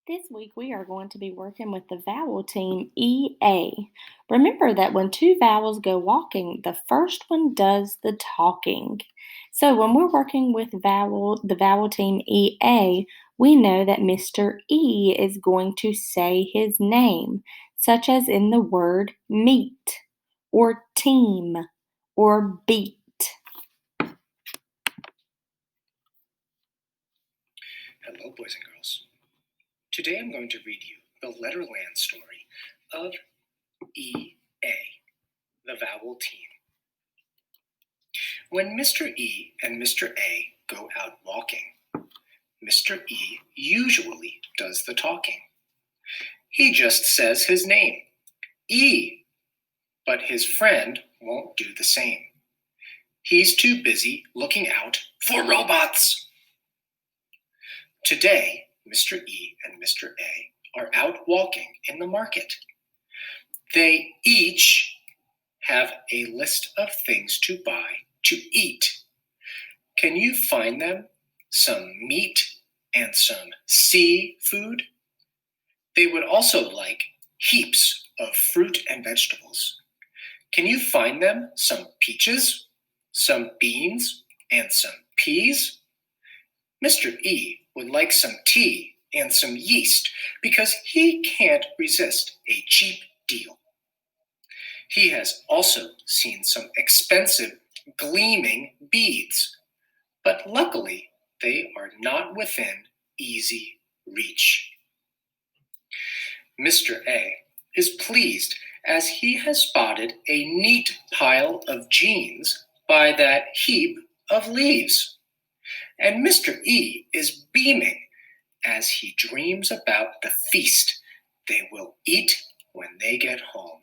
This week we are going to be working with the vowel team EA. Remember that when two vowels go walking, the first one does the talking. So when we're working with the vowel team EA, we know that Mr. E is going to say his name, such as in the word meet or team or beat. Hello, boys and girls. Today I'm going to read you the Letterland story of EA, the vowel team. When Mr. E and Mr. A go out walking, Mr. E usually does the talking. He just says his name, E, but his friend won't do the same. He's too busy looking out for robots. Today, Mr. E and Mr. A are out walking in the market. They each have a list of things to buy to eat. Can you find them some meat and some seafood? They would also like heaps of fruit and vegetables. Can you find them some peaches, some beans, and some peas? Mr. E would like some tea and some yeast because he can't resist a cheap deal. He has also seen some expensive, gleaming beads, but luckily they are not within easy reach. Mr. A is pleased as he has spotted a neat pile of jeans by that heap of leaves. And Mr. E is beaming as he dreams about the feast they will eat when they get home.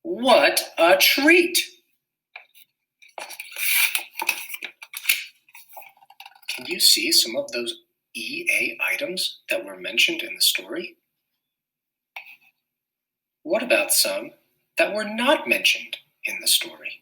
What a treat! Can you see some of those EA items that were mentioned in the story? What about some that were not mentioned in the story?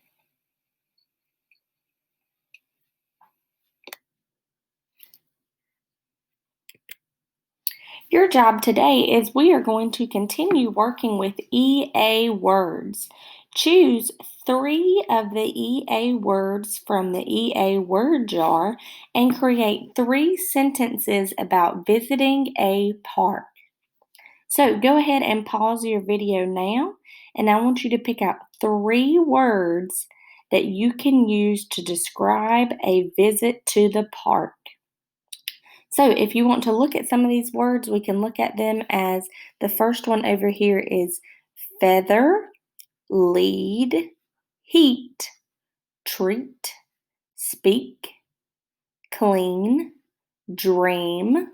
Your job today is we are going to continue working with EA words. Choose 3 of the EA words from the EA word jar and create 3 sentences about visiting a park. So go ahead and pause your video now, and I want you to pick out 3 words that you can use to describe a visit to the park. So if you want to look at some of these words, we can look at them as the first one over here is feather, lead, heat, treat, speak, clean, dream,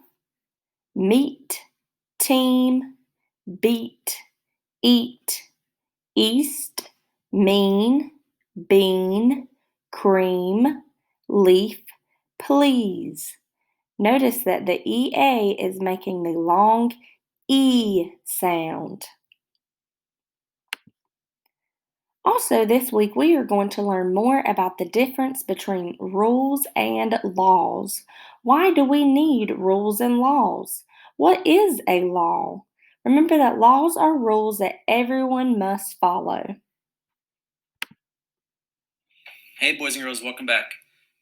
meet, team, beat, eat, east, mean, bean, cream, leaf, please. Notice that the EA is making the long E sound. Also, this week we are going to learn more about the difference between rules and laws. Why do we need rules and laws? What is a law? Remember that laws are rules that everyone must follow. Hey boys and girls, welcome back.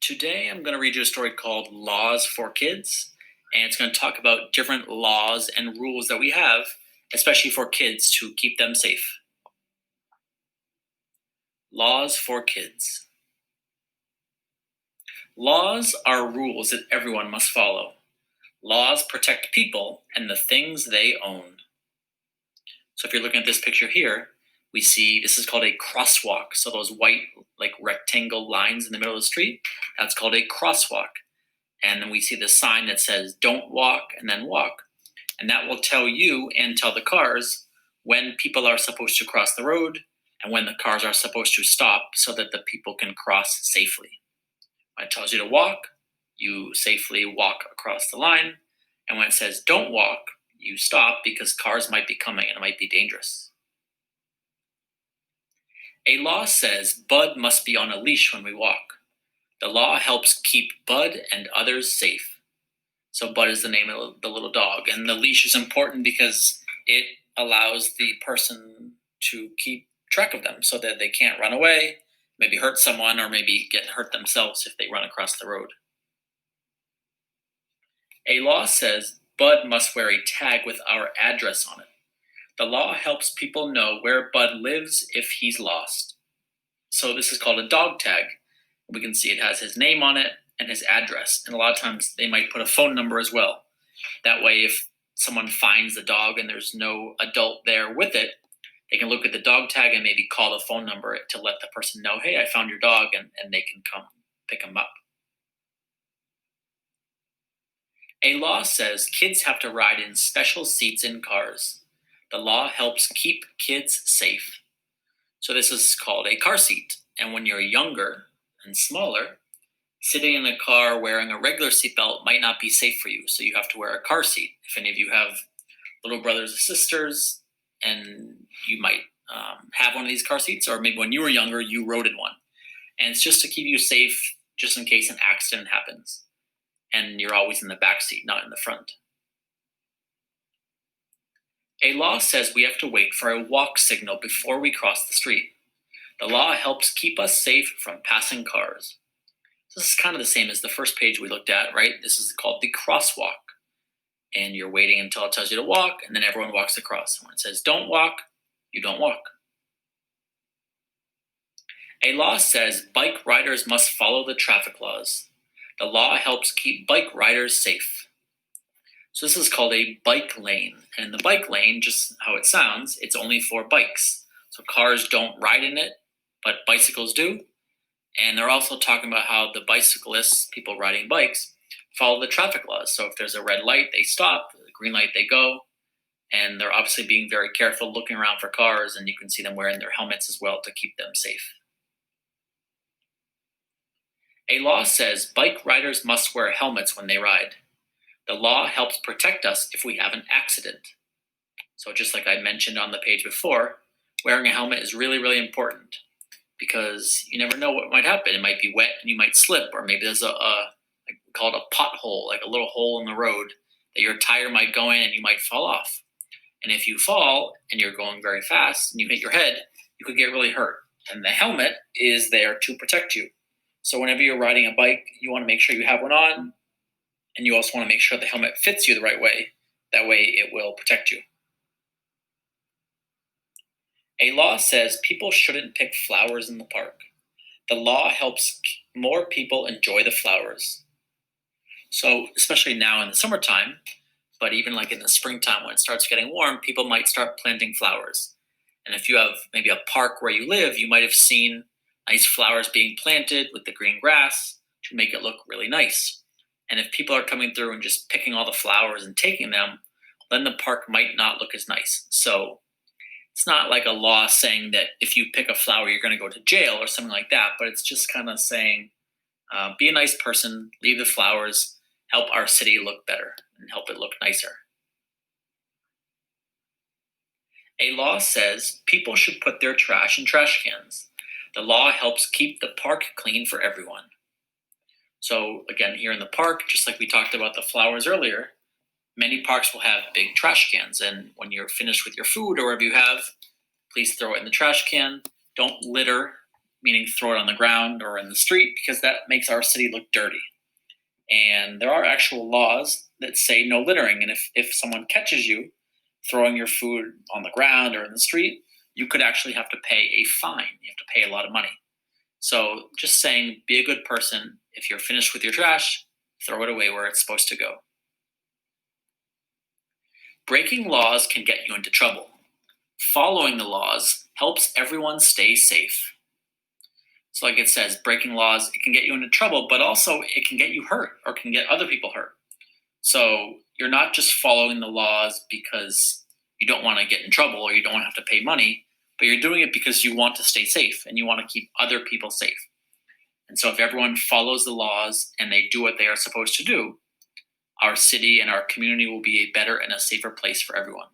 Today I'm going to read you a story called Laws for Kids, and it's going to talk about different laws and rules that we have, especially for kids, to keep them safe. Laws for Kids. Laws are rules that everyone must follow. Laws protect people and the things they own. So if you're looking at this picture here, we see this is called a crosswalk. So those white rectangle lines in the middle of the street, that's called a crosswalk. And then we see the sign that says don't walk and then walk. And that will tell you and tell the cars when people are supposed to cross the road and when the cars are supposed to stop so that the people can cross safely. When it tells you to walk, you safely walk across the line. And when it says don't walk, you stop because cars might be coming and it might be dangerous. A law says Bud must be on a leash when we walk. The law helps keep Bud and others safe. So Bud is the name of the little dog. And the leash is important because it allows the person to keep track of them so that they can't run away, maybe hurt someone, or maybe get hurt themselves if they run across the road. A law says Bud must wear a tag with our address on it. The law helps people know where Bud lives if he's lost. So this is called a dog tag. We can see it has his name on it and his address. And a lot of times they might put a phone number as well. That way, if someone finds the dog and there's no adult there with it, they can look at the dog tag and maybe call the phone number to let the person know, hey, I found your dog, and they can come pick him up. A law says kids have to ride in special seats in cars. The law helps keep kids safe. So this is called a car seat. And when you're younger and smaller, sitting in a car wearing a regular seatbelt might not be safe for you. So you have to wear a car seat. If any of you have little brothers or sisters, and you might have one of these car seats, or maybe when you were younger, you rode in one. And it's just to keep you safe, just in case an accident happens. And you're always in the back seat, not in the front. A law says we have to wait for a walk signal before we cross the street. The law helps keep us safe from passing cars. This is kind of the same as the first page we looked at, right? This is called the crosswalk. And you're waiting until it tells you to walk, and then everyone walks across. And when it says don't walk, you don't walk. A law says bike riders must follow the traffic laws. The law helps keep bike riders safe. So this is called a bike lane. And in the bike lane, just how it sounds, it's only for bikes. So cars don't ride in it, but bicycles do. And they're also talking about how the bicyclists, people riding bikes, follow the traffic laws. So if there's a red light, they stop. The green light, they go. And they're obviously being very careful, looking around for cars, and you can see them wearing their helmets as well to keep them safe. A law says bike riders must wear helmets when they ride. The law helps protect us if we have an accident. So just like I mentioned on the page before, wearing a helmet is really, really important because you never know what might happen. It might be wet and you might slip, or maybe there's like we call it a pothole, like a little hole in the road that your tire might go in and you might fall off. And if you fall and you're going very fast and you hit your head, you could get really hurt. And the helmet is there to protect you. So whenever you're riding a bike, you want to make sure you have one on, and you also want to make sure the helmet fits you the right way. That way it will protect you. A law says people shouldn't pick flowers in the park. The law helps more people enjoy the flowers. So especially now in the summertime, but even like in the springtime when it starts getting warm, people might start planting flowers. And if you have maybe a park where you live, you might have seen nice flowers being planted with the green grass to make it look really nice. And if people are coming through and just picking all the flowers and taking them, then the park might not look as nice. So it's not like a law saying that if you pick a flower, you're going to go to jail or something like that, but it's just kind of saying, be a nice person, leave the flowers, help our city look better and help it look nicer. A law says people should put their trash in trash cans. The law helps keep the park clean for everyone. So again, here in the park, just like we talked about the flowers earlier, many parks will have big trash cans. And when you're finished with your food or whatever you have, please throw it in the trash can. Don't litter, meaning throw it on the ground or in the street, because that makes our city look dirty. And there are actual laws that say no littering. And if someone catches you throwing your food on the ground or in the street, you could actually have to pay a fine. You have to pay a lot of money. So just saying, be a good person. If you're finished with your trash, throw it away where it's supposed to go. Breaking laws can get you into trouble. Following the laws helps everyone stay safe. So like it says, breaking laws, it can get you into trouble, but also it can get you hurt or can get other people hurt. So you're not just following the laws because you don't want to get in trouble or you don't want to have to pay money, but you're doing it because you want to stay safe and you want to keep other people safe. And so if everyone follows the laws and they do what they are supposed to do, our city and our community will be a better and a safer place for everyone.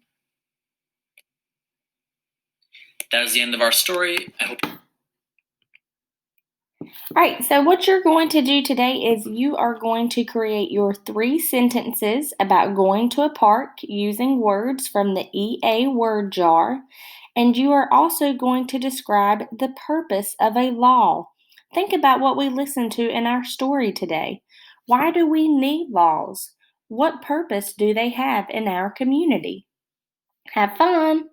That is the end of our story. I hope All right, so what you're going to do today is you are going to create your 3 sentences about going to a park using words from the EA word jar, and you are also going to describe the purpose of a law. Think about what we listened to in our story today. Why do we need laws? What purpose do they have in our community? Have fun!